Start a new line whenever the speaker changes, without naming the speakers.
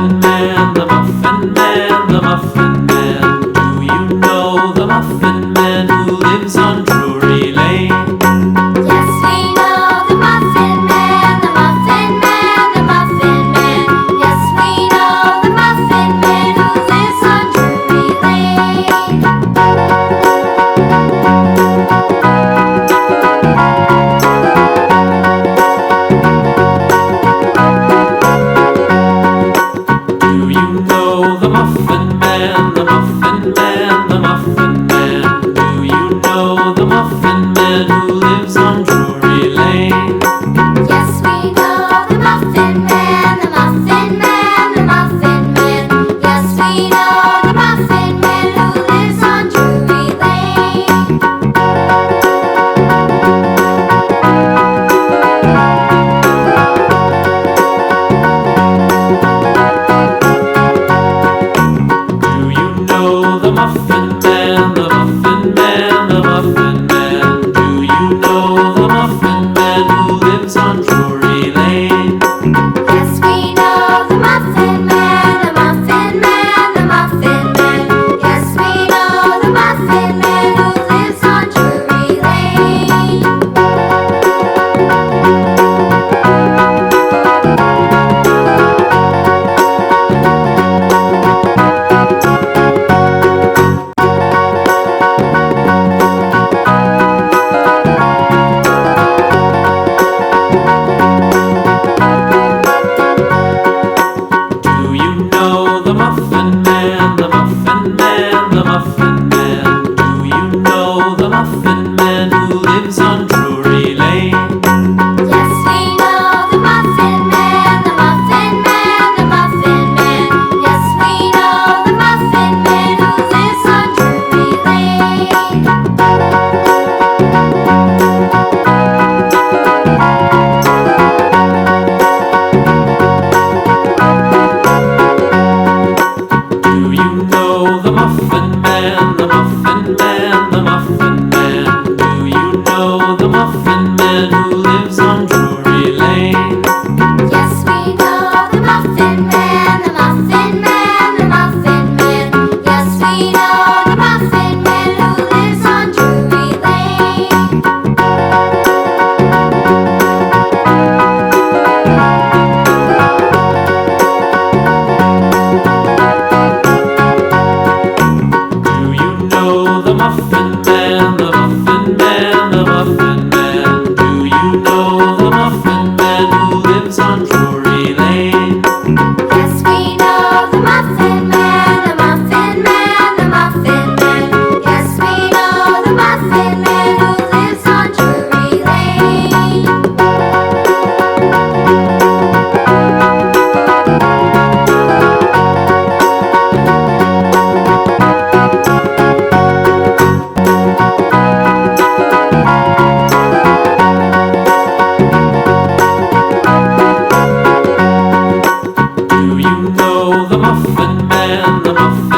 Muffin Man, the Muffin Man, the Muffin Man. Do you know the Muffin Man who lives on Drury Lane?
Yes, we know the Muffin Man, the Muffin Man, the Muffin Man. Yes, we know the Muffin Man who lives on Drury Lane.
Do you know the Muffin Man, the Muffin Man, the Muffin Man? Do you know the Muffin Man who lives on Drury Lane?
Yes, we know the Muffin Man, the Muffin Man, the Muffin Man. Yes, we know the Muffin Man who lives on Drury Lane.
Do you know the Muffin Man, the Muffin Man, the Muffin Man? Do you know the Muffin Man who lives on Drury Lane?
Yes, we know the Muffin Man, the Muffin Man, the Muffin Man. Yes, we know the Muffin Man who lives on Drury Lane.
Do you know the Muffin Man, the Muffin Man, the Muffin Man? Do you know the Muffin Man who lives on Drury Lane?
Yes, we know the Muffin Man, the Muffin Man, the Muffin Man. Yes, we know the Muffin Man who lives on Drury Lane.
Do you know the Muffin Man, the Muffin Man, the Muffin Man? Do you know the Muffin Man who lives on Drury Lane?
Yes, we know the Muffin Man, the Muffin Man, the Muffin Man. Yes, we know the Muffin Man who lives on Drury Lane.
Do you know the Muffin Man, the Muffin Man, the Muffin Man? Do you know the Muffin Man who lives on Drury Lane?
Yes, we know the Muffin Man, the Muffin Man, the Muffin Man. Yes, we know the Muffin Man who lives on Drury Lane.
Do you know the Muffin Man, the Muffin